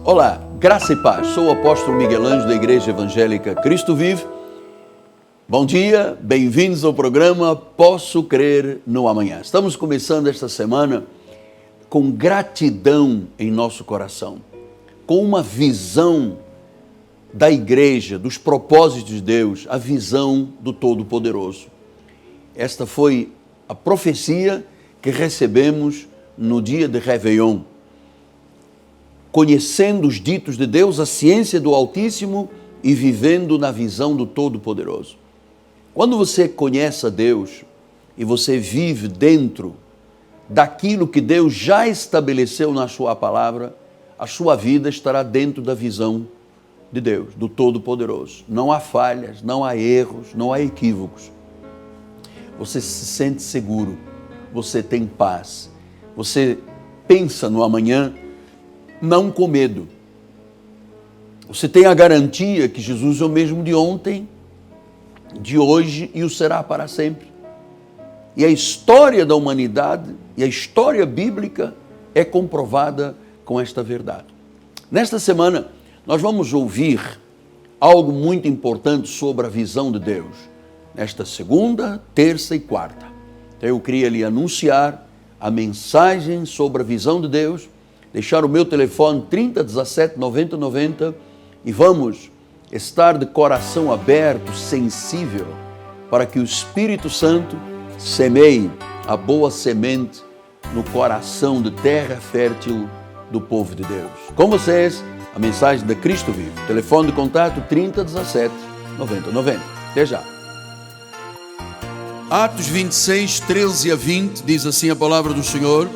Olá, graça e paz. Sou o apóstolo Miguel Ângelo da Igreja Evangélica Cristo Vive. Bom dia, bem-vindos ao programa Posso Crer no Amanhã. Estamos começando esta semana com gratidão em nosso coração, com uma visão da igreja, dos propósitos de Deus, a visão do Todo-Poderoso. Esta foi a profecia que recebemos no dia de Réveillon. Conhecendo os ditos de Deus, a ciência do Altíssimo e vivendo na visão do Todo-Poderoso. Quando você conhece a Deus e você vive dentro daquilo que Deus já estabeleceu na sua palavra, a sua vida estará dentro da visão de Deus, do Todo-Poderoso. Não há falhas, não há erros, não há equívocos. Você se sente seguro, você tem paz, você pensa no amanhã, não com medo. Você tem a garantia que Jesus é o mesmo de ontem, de hoje e o será para sempre. E a história da humanidade e a história bíblica é comprovada com esta verdade. Nesta semana, nós vamos ouvir algo muito importante sobre a visão de Deus. Nesta segunda, terça e quarta. Então eu queria lhe anunciar a mensagem sobre a visão de Deus, deixar o meu telefone 30 17 90 90 e vamos estar de coração aberto, sensível, para que o Espírito Santo semeie a boa semente no coração de terra fértil do povo de Deus. Com vocês, a mensagem da Cristo Vive. Telefone de contato 30 17 90 90. Até já. Atos 26, 13 a 20, diz assim a palavra do Senhor.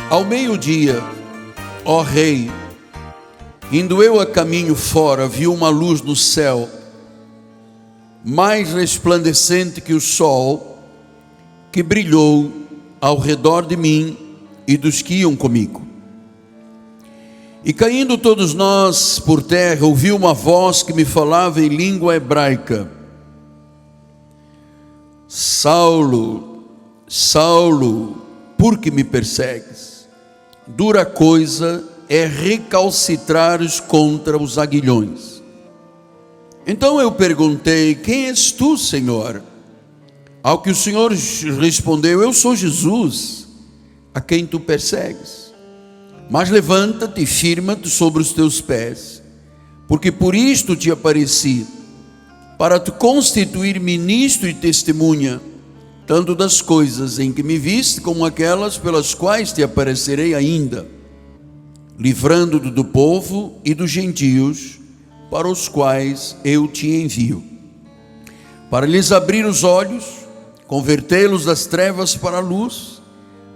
Ao meio-dia, ó rei, indo eu a caminho fora, vi uma luz no céu, mais resplandecente que o sol, que brilhou ao redor de mim e dos que iam comigo. E caindo todos nós por terra, ouvi uma voz que me falava em língua hebraica: Saulo, Saulo, por que me persegues? Dura coisa é recalcitrares contra os aguilhões. Então eu perguntei: quem és tu, Senhor? Ao que o Senhor respondeu: eu sou Jesus, a quem tu persegues. Mas levanta-te e firma-te sobre os teus pés, porque por isto te apareci, para te constituir ministro e testemunha, tanto das coisas em que me viste, como aquelas pelas quais te aparecerei ainda, livrando-te do povo e dos gentios, para os quais eu te envio, para lhes abrir os olhos, convertê-los das trevas para a luz,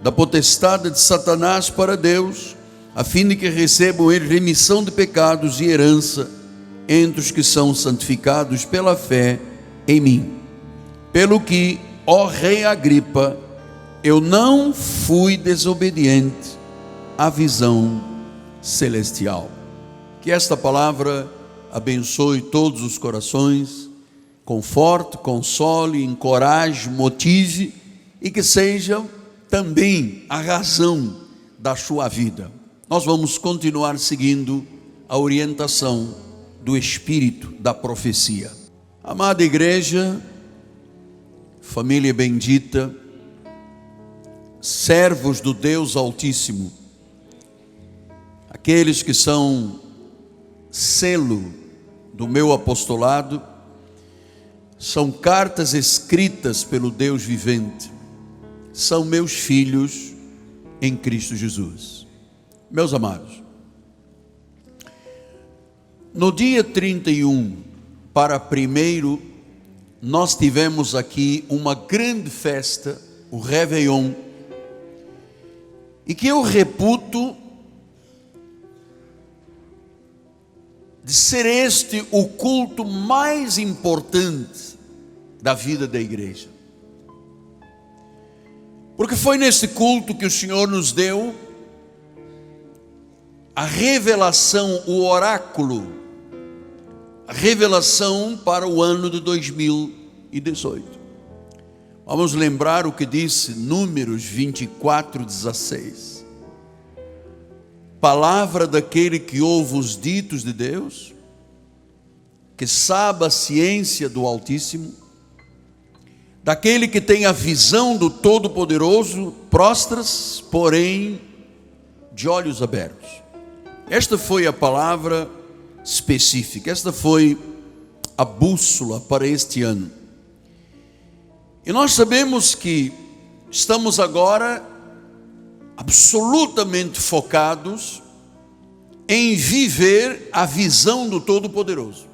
da potestade de Satanás para Deus, a fim de que recebam eles remissão de pecados e herança entre os que são santificados pela fé em mim. Pelo que, ó rei Agripa, eu não fui desobediente à visão celestial. Que esta palavra abençoe todos os corações, conforte, console, encoraje, motive e que seja também a razão da sua vida. Nós vamos continuar seguindo a orientação do Espírito da profecia. Amada igreja, família bendita, servos do Deus Altíssimo, aqueles que são selo do meu apostolado, são cartas escritas pelo Deus vivente, são meus filhos em Cristo Jesus. Meus amados, no dia 31 para 1º, nós tivemos aqui uma grande festa, o Réveillon, e que eu reputo de ser este o culto mais importante da vida da igreja. Porque foi nesse culto que o Senhor nos deu a revelação, o oráculo, a revelação para o ano de 2018. Vamos lembrar o que disse Números 24:16. palavra daquele que ouve os ditos de Deus, que sabe a ciência do Altíssimo, daquele que tem a visão do Todo-Poderoso, prostras, porém, de olhos abertos. Esta foi a palavra específica, esta foi a bússola para este ano. E nós sabemos que estamos agora absolutamente focados em viver a visão do Todo-Poderoso.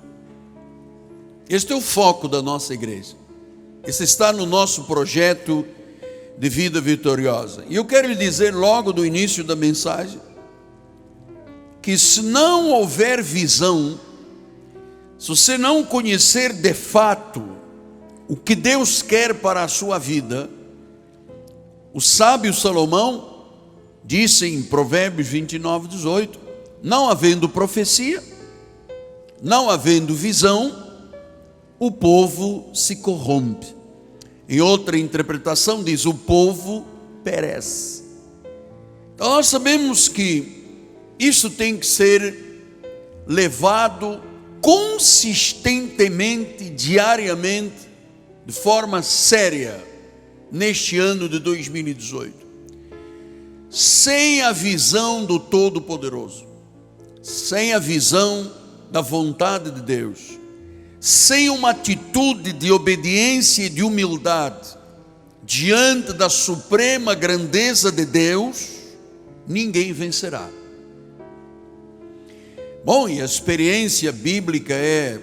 Este é o foco da nossa igreja. Esse está no nosso projeto de vida vitoriosa. E eu quero lhe dizer logo do início da mensagem, que se não houver visão, se você não conhecer de fato o que Deus quer para a sua vida, o sábio Salomão disse em Provérbios 29:18, não havendo profecia, não havendo visão, o povo se corrompe. Em outra interpretação diz, o povo perece. Então nós sabemos que isso tem que ser levado consistentemente, diariamente, de forma séria, neste ano de 2018. Sem a visão do Todo-Poderoso, sem a visão da vontade de Deus, sem uma atitude de obediência e de humildade diante da suprema grandeza de Deus, ninguém vencerá. Bom, e a experiência bíblica é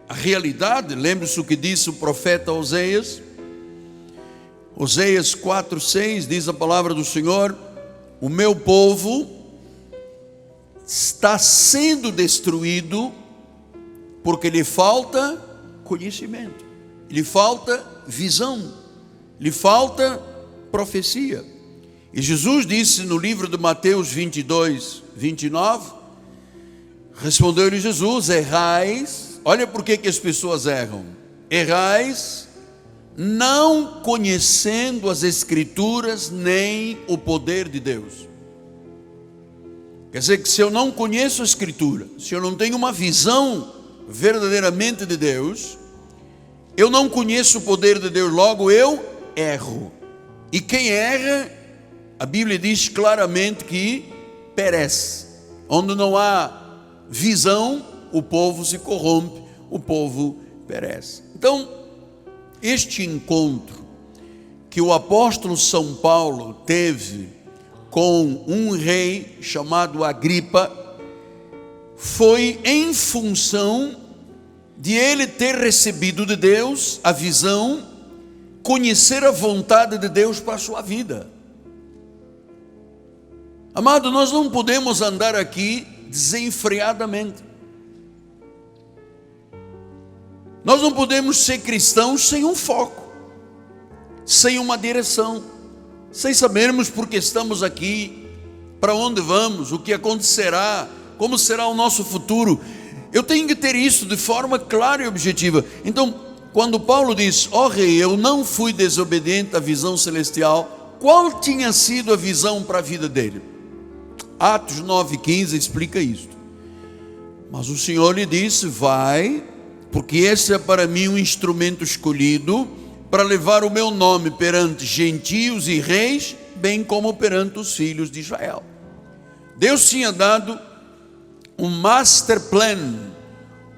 a realidade. Lembre-se o que disse o profeta Oséias. Oséias 4:6 diz a palavra do Senhor: o meu povo está sendo destruído porque lhe falta conhecimento, lhe falta visão, lhe falta profecia. E Jesus disse no livro de Mateus 22:29, respondeu-lhe Jesus: errais, olha por que as pessoas erram, errais, não conhecendo as Escrituras nem o poder de Deus. Quer dizer que se eu não conheço a Escritura, se eu não tenho uma visão verdadeiramente de Deus, eu não conheço o poder de Deus, logo eu erro. E quem erra, a Bíblia diz claramente que perece. Onde não há visão, o povo se corrompe, o povo perece. Então, este encontro que o apóstolo São Paulo teve com um rei chamado Agripa, foi em função de ele ter recebido de Deus a visão, conhecer a vontade de Deus para a sua vida. Amado, nós não podemos andar aqui desenfreadamente. Nós não podemos ser cristãos sem um foco, sem uma direção, sem sabermos por que estamos aqui, para onde vamos, o que acontecerá, como será o nosso futuro. Eu tenho que ter isso de forma clara e objetiva. Então, quando Paulo diz: ó rei, eu não fui desobediente à visão celestial, qual tinha sido a visão para a vida dele? Atos 9:15 explica isso. Mas o Senhor lhe disse: vai, porque esse é para mim um instrumento escolhido para levar o meu nome perante gentios e reis, bem como perante os filhos de Israel. Deus tinha dado um master plan,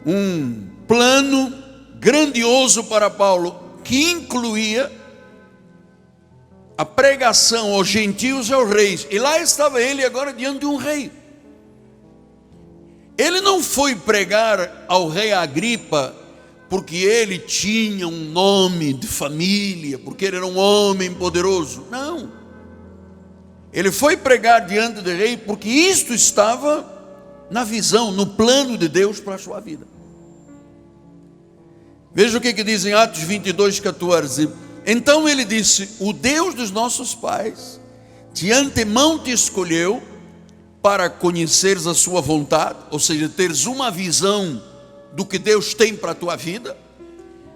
um plano grandioso para Paulo, que incluía a pregação aos gentios e aos reis. E lá estava ele agora diante de um rei. Ele não foi pregar ao rei Agripa porque ele tinha um nome de família, porque ele era um homem poderoso. Não. Ele foi pregar diante do rei porque isto estava na visão, no plano de Deus para a sua vida. Veja o que diz em Atos 22:14. Então ele disse: o Deus dos nossos pais de antemão te escolheu para conheceres a sua vontade, ou seja, teres uma visão do que Deus tem para a tua vida,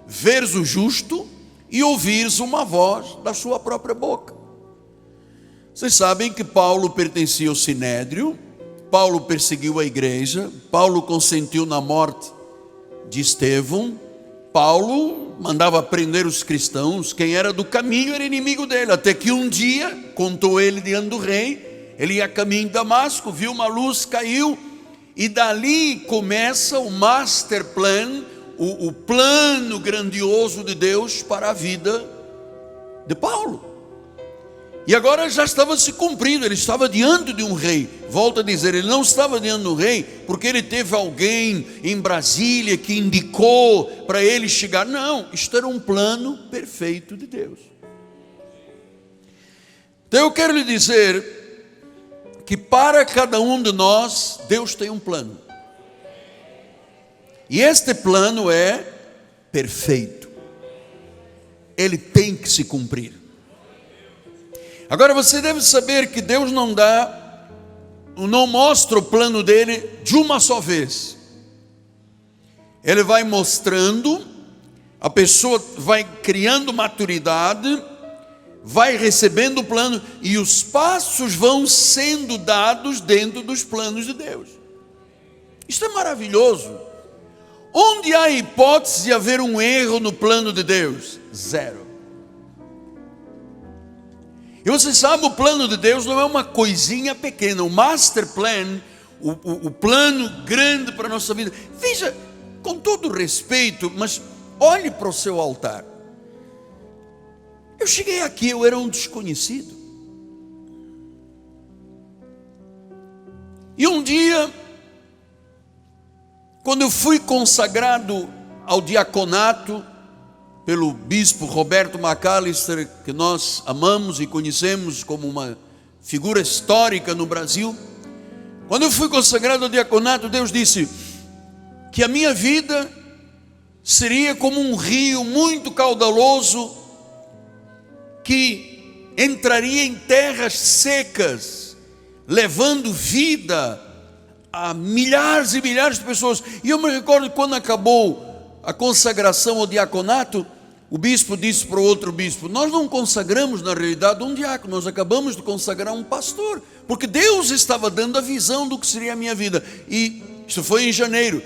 veres o justo e ouvires uma voz da sua própria boca. Vocês sabem que Paulo pertencia ao Sinédrio, Paulo perseguiu a igreja, Paulo consentiu na morte de Estevão, Paulo mandava prender os cristãos, quem era do caminho era inimigo dele, até que um dia, contou ele diante do rei, ele ia a caminho de Damasco, viu uma luz, caiu, e dali começa o master plan, o plano grandioso de Deus para a vida de Paulo. E agora já estava se cumprindo, ele estava diante de um rei. Volto a dizer, ele não estava diante do rei porque ele teve alguém em Brasília que indicou para ele chegar. Não, isto era um plano perfeito de Deus. Então eu quero lhe dizer que para cada um de nós, Deus tem um plano. E este plano é perfeito. Ele tem que se cumprir. Agora você deve saber que Deus não mostra o plano dele de uma só vez. Ele vai mostrando, a pessoa vai criando maturidade, vai recebendo o plano e os passos vão sendo dados dentro dos planos de Deus. Isto é maravilhoso. Onde há hipótese de haver um erro no plano de Deus? Zero. E você sabe, o plano de Deus não é uma coisinha pequena. O master plan, o plano grande para a nossa vida. Veja, com todo respeito, mas olhe para o seu altar. Eu cheguei aqui, eu era um desconhecido. E um dia, quando eu fui consagrado ao diaconato, pelo bispo Roberto McAllister, que nós amamos e conhecemos como uma figura histórica no Brasil. Quando eu fui consagrado ao diaconato, Deus disse que a minha vida seria como um rio muito caudaloso que entraria em terras secas, levando vida a milhares e milhares de pessoas. E eu me recordo quando acabou a consagração ao diaconato, o bispo disse para o outro bispo: nós não consagramos na realidade um diácono, nós acabamos de consagrar um pastor, porque Deus estava dando a visão do que seria a minha vida. E isso foi em janeiro.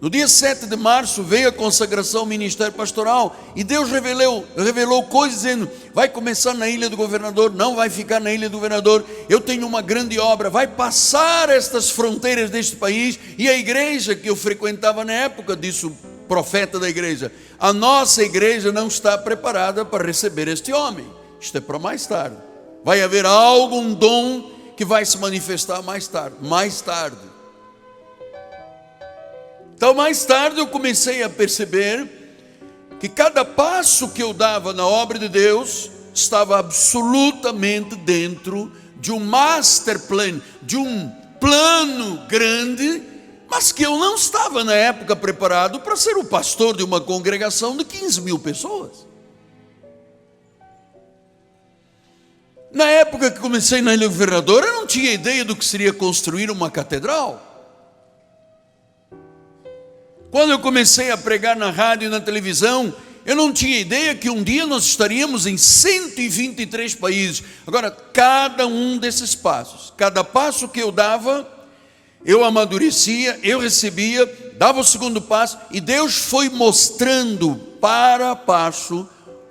No dia 7 de março veio a consagração ao ministério pastoral, e Deus revelou coisas dizendo: vai começar na ilha do governador, não vai ficar na ilha do governador, eu tenho uma grande obra, vai passar estas fronteiras deste país. E a igreja que eu frequentava na época, disse o profeta da igreja: a nossa igreja não está preparada para receber este homem, isto é para mais tarde, vai haver algum dom que vai se manifestar mais tarde. Então mais tarde eu comecei a perceber que cada passo que eu dava na obra de Deus estava absolutamente dentro de um master plan, de um plano grande, mas que eu não estava na época preparado para ser o pastor de uma congregação de 15 mil pessoas. Na época que comecei na Ilha Governador, eu não tinha ideia do que seria construir uma catedral. Quando eu comecei a pregar na rádio e na televisão, eu não tinha ideia que um dia nós estaríamos em 123 países. Agora, cada um desses passos, cada passo que eu dava, eu amadurecia, eu recebia, dava o segundo passo, e Deus foi mostrando para passo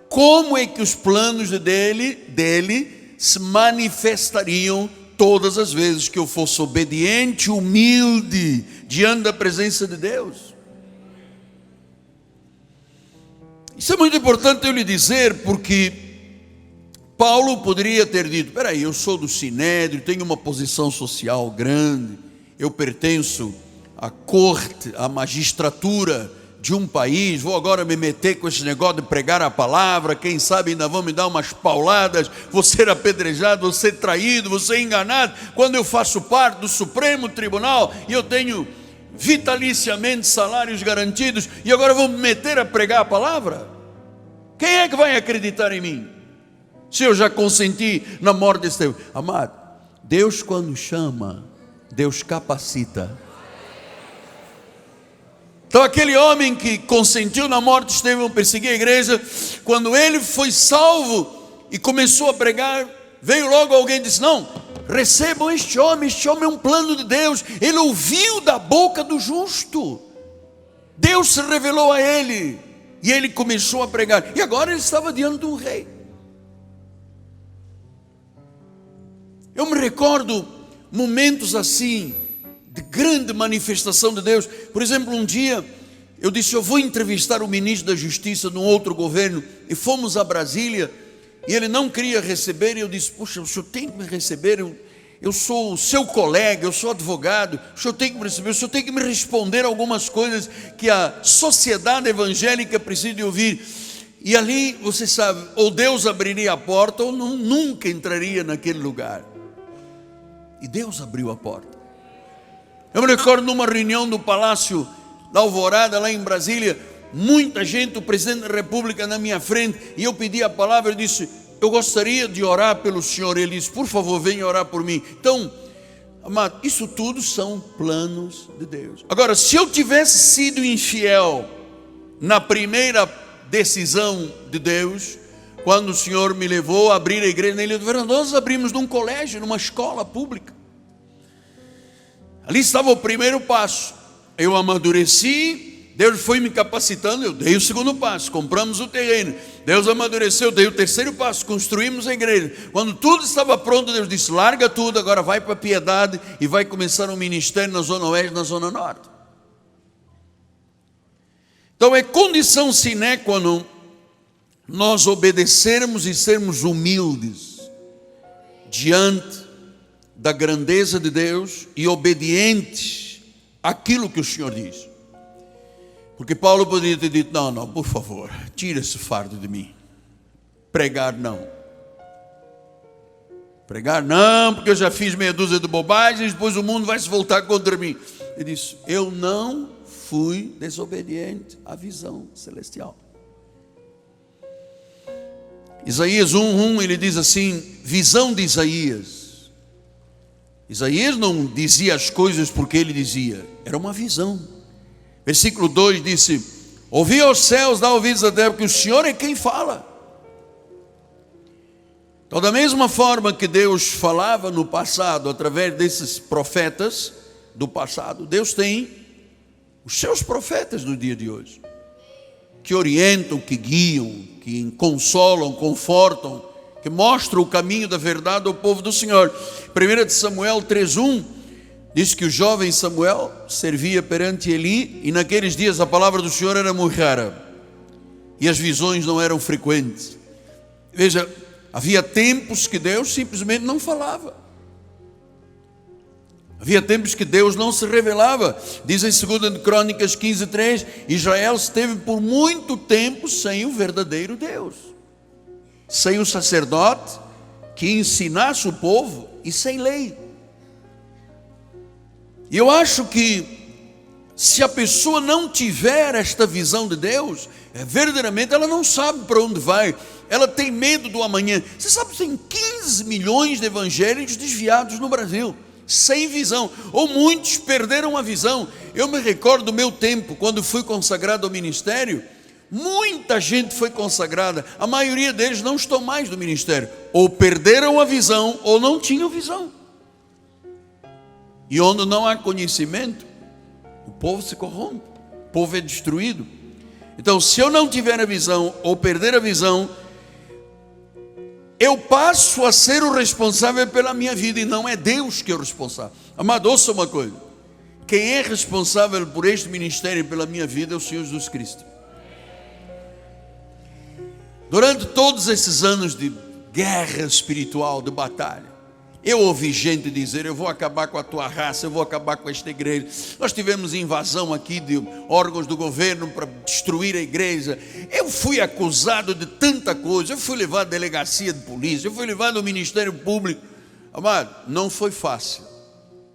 como é que os planos dele se manifestariam todas as vezes que eu fosse obediente, humilde, diante da presença de Deus. Isso é muito importante eu lhe dizer, porque Paulo poderia ter dito: peraí, eu sou do Sinédrio, tenho uma posição social grande, eu pertenço à corte, à magistratura de um país, vou agora me meter com esse negócio de pregar a palavra, quem sabe ainda vão me dar umas pauladas, vou ser apedrejado, vou ser traído, vou ser enganado, quando eu faço parte do Supremo Tribunal, e eu tenho vitaliciamente salários garantidos, e agora vou me meter a pregar a palavra? Quem é que vai acreditar em mim, se eu já consenti na morte de Estevão? Amado, Deus quando chama, Deus capacita. Então aquele homem que consentiu na morte de Estevão, perseguia a igreja, quando ele foi salvo e começou a pregar, veio logo alguém e disse: não, recebam este homem é um plano de Deus. Ele ouviu da boca do justo, Deus se revelou a ele, e ele começou a pregar, e agora ele estava diante de um rei. Eu me recordo momentos assim, de grande manifestação de Deus. Por exemplo, um dia, eu disse, eu vou entrevistar o ministro da Justiça num outro governo, e fomos a Brasília, e ele não queria receber, e eu disse, puxa, o senhor tem que me receber, eu sou o seu colega, eu sou advogado, o senhor tem que me receber, o senhor tem que me responder algumas coisas que a sociedade evangélica precisa de ouvir. E ali, você sabe, ou Deus abriria a porta, ou nunca entraria naquele lugar. E Deus abriu a porta. Eu me recordo numa reunião do Palácio da Alvorada, lá em Brasília, muita gente, o presidente da República na minha frente, e eu pedi a palavra, eu disse, eu gostaria de orar pelo senhor. Ele disse, por favor, venha orar por mim. Então, amado, isso tudo são planos de Deus. Agora, se eu tivesse sido infiel na primeira decisão de Deus, quando o senhor me levou a abrir a igreja na Ilha do Governador, nós abrimos num colégio, numa escola pública. Ali estava o primeiro passo. Eu amadureci, Deus foi me capacitando, eu dei o segundo passo, compramos o terreno, Deus amadureceu, eu dei o terceiro passo, construímos a igreja. Quando tudo estava pronto, Deus disse, larga tudo, agora vai para a Piedade e vai começar um ministério na Zona Oeste, na Zona Norte. Então é condição sine qua non nós obedecermos e sermos humildes diante da grandeza de Deus e obedientes àquilo que o Senhor diz. Porque Paulo poderia ter dito, não, por favor, tira esse fardo de mim. Pregar não, porque eu já fiz meia dúzia de bobagens, depois o mundo vai se voltar contra mim. Ele disse, eu não fui desobediente à visão celestial. Isaías 1:1, ele diz assim, visão de Isaías. Isaías não dizia as coisas porque ele dizia, era uma visão. Versículo 2 disse, ouvi aos céus, dá ouvidos à terra, porque o Senhor é quem fala. Então, da mesma forma que Deus falava no passado, através desses profetas do passado, Deus tem os seus profetas no dia de hoje, que orientam, que guiam, que consolam, confortam, que mostram o caminho da verdade ao povo do Senhor. 1 Samuel 3:1 diz que o jovem Samuel servia perante Eli, e naqueles dias a palavra do Senhor era muito rara, e as visões não eram frequentes. Veja, havia tempos que Deus simplesmente não falava. Havia tempos que Deus não se revelava. Diz em 2 Crônicas 15:3, Israel esteve por muito tempo sem o verdadeiro Deus, sem o sacerdote que ensinasse o povo e sem lei. E eu acho que se a pessoa não tiver esta visão de Deus, verdadeiramente ela não sabe para onde vai, ela tem medo do amanhã. Você sabe que tem 15 milhões de evangélicos desviados no Brasil, sem visão, ou muitos perderam a visão. Eu me recordo do meu tempo, quando fui consagrado ao ministério, muita gente foi consagrada, a maioria deles não estão mais no ministério, ou perderam a visão, ou não tinham visão. E onde não há conhecimento, o povo se corrompe, o povo é destruído. Então, se eu não tiver a visão, ou perder a visão, eu passo a ser o responsável pela minha vida, e não é Deus que é o responsável. Amado, ouça uma coisa, quem é responsável por este ministério e pela minha vida é o Senhor Jesus Cristo. Durante todos esses anos de guerra espiritual, de batalha, eu ouvi gente dizer, eu vou acabar com a tua raça, eu vou acabar com esta igreja. Nós tivemos invasão aqui de órgãos do governo para destruir a igreja. Eu fui acusado de tanta coisa, eu fui levado à delegacia de polícia, eu fui levado ao Ministério Público. Amado, não foi fácil,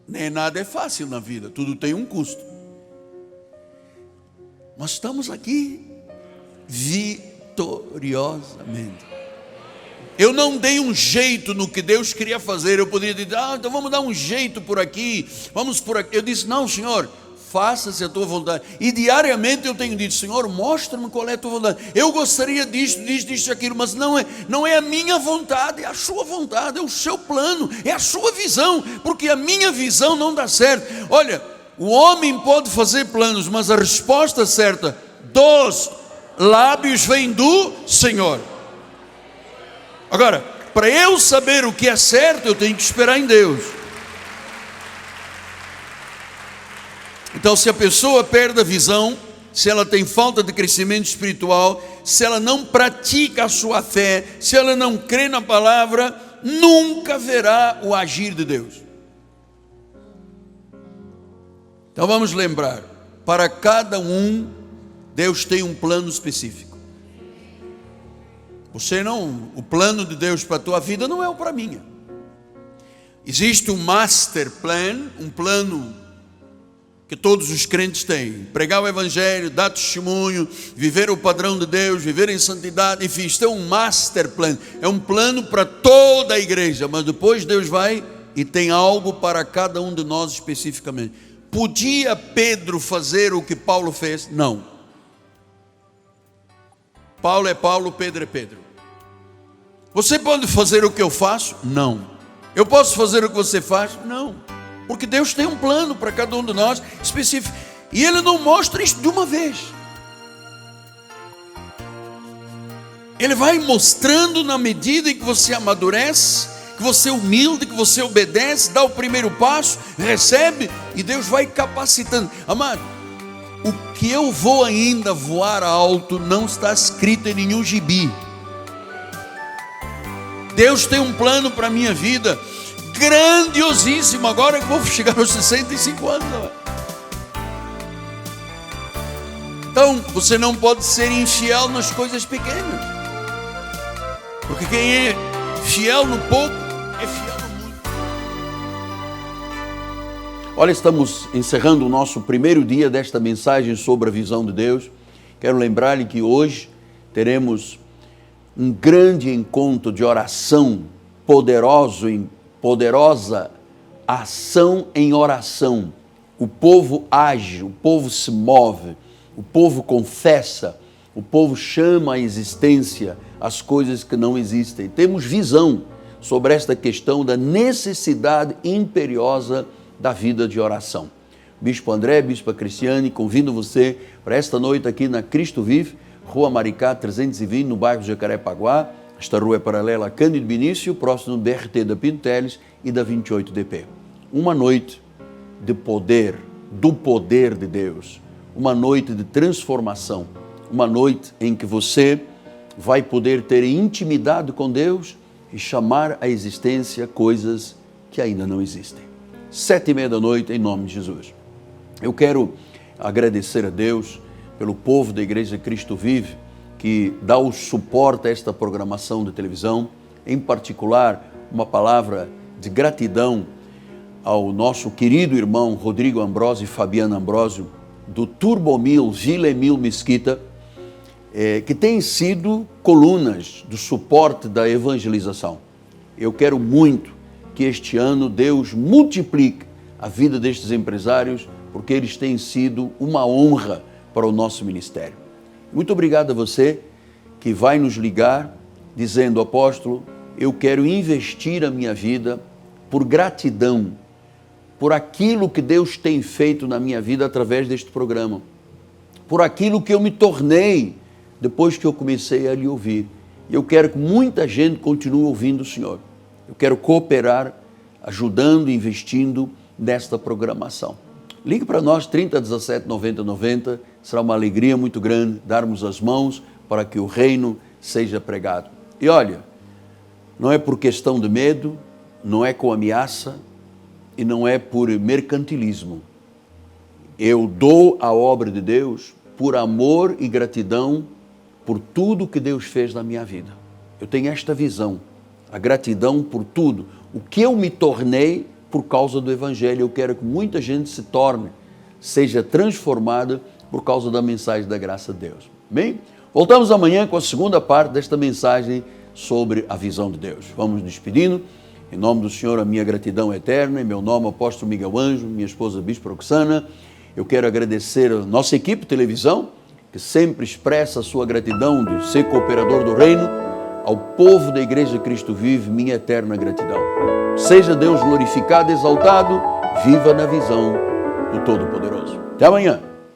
nem nada é fácil na vida, tudo tem um custo. Mas estamos aqui vitoriosamente. Eu não dei um jeito no que Deus queria fazer. Eu poderia dizer, então vamos dar um jeito por aqui, vamos por aqui. Eu disse, não, Senhor, faça-se a tua vontade. E diariamente eu tenho dito: Senhor, mostra-me qual é a tua vontade. Eu gostaria disto, aquilo, mas não é a minha vontade, é a sua vontade, é o seu plano, é a sua visão, porque a minha visão não dá certo. Olha, o homem pode fazer planos, mas a resposta certa dos lábios vem do Senhor. Agora, para eu saber o que é certo, eu tenho que esperar em Deus. Então, se a pessoa perde a visão, se ela tem falta de crescimento espiritual, se ela não pratica a sua fé, se ela não crê na palavra, nunca verá o agir de Deus. Então vamos lembrar, para cada um, Deus tem um plano específico. O plano de Deus para a tua vida não é o para a minha. Existe um master plan, um plano que todos os crentes têm: pregar o evangelho, dar testemunho, viver o padrão de Deus, viver em santidade, enfim, isto é um master plan, é um plano para toda a igreja, mas depois Deus vai e tem algo para cada um de nós especificamente. Podia Pedro fazer o que Paulo fez? Não. Paulo é Paulo, Pedro é Pedro. Você pode fazer o que eu faço? Não. Eu posso fazer o que você faz? Não. Porque Deus tem um plano para cada um de nós específico. E Ele não mostra isso de uma vez. Ele vai mostrando na medida em que você amadurece, que você é humilde, que você obedece, dá o primeiro passo, recebe, e Deus vai capacitando. Amado, o que eu vou ainda voar alto não está escrito em nenhum gibi. Deus tem um plano para a minha vida grandiosíssimo. Agora eu vou chegar aos 65 anos. Então, você não pode ser infiel nas coisas pequenas, porque quem é fiel no pouco é fiel no muito. Olha, estamos encerrando o nosso primeiro dia desta mensagem sobre a visão de Deus. Quero lembrar-lhe que hoje teremos um grande encontro de oração poderosa ação em oração. O povo age, o povo se move, o povo confessa, o povo chama à existência as coisas que não existem. Temos visão sobre esta questão da necessidade imperiosa da vida de oração. Bispo André, Bispa Cristiane, convido você para esta noite aqui na Cristo Vive, Rua Maricá 320, no bairro Jacarepaguá. Esta rua é paralela a Cândido Benício, próximo do BRT da Pinto Teles e da 28DP. Uma noite de poder, do poder de Deus. Uma noite de transformação. Uma noite em que você vai poder ter intimidade com Deus e chamar à existência coisas que ainda não existem. 7:30 da noite, em nome de Jesus. Eu quero agradecer a Deus pelo povo da Igreja Cristo Vive, que dá o suporte a esta programação de televisão, em particular uma palavra de gratidão ao nosso querido irmão Rodrigo Ambrosio e Fabiana Ambrosio, do Turbomil Vila Emil Mesquita, que têm sido colunas do suporte da evangelização. Eu quero muito que este ano Deus multiplique a vida destes empresários, porque eles têm sido uma honra para o nosso ministério. Muito obrigado a você que vai nos ligar dizendo: apóstolo, eu quero investir a minha vida por gratidão, por aquilo que Deus tem feito na minha vida através deste programa, por aquilo que eu me tornei depois que eu comecei a lhe ouvir. E eu quero que muita gente continue ouvindo o Senhor. Eu quero cooperar, ajudando, investindo nesta programação. Ligue para nós, 3017 90 90, será uma alegria muito grande darmos as mãos para que o reino seja pregado. E olha, não é por questão de medo, não é com ameaça e não é por mercantilismo. Eu dou a obra de Deus por amor e gratidão por tudo que Deus fez na minha vida. Eu tenho esta visão, a gratidão por tudo, o que eu me tornei por causa do Evangelho. Eu quero que muita gente se torne, seja transformada por causa da mensagem da graça de Deus. Bem? Voltamos amanhã com a segunda parte desta mensagem sobre a visão de Deus. Vamos nos despedindo. Em nome do Senhor, a minha gratidão eterna. Em meu nome, apóstolo Miguel Anjo, minha esposa Bispa Roxana. Eu quero agradecer a nossa equipe de televisão, que sempre expressa a sua gratidão de ser cooperador do reino. Ao povo da Igreja Cristo Vive, minha eterna gratidão. Seja Deus glorificado, exaltado, viva na visão do Todo-Poderoso. Até amanhã.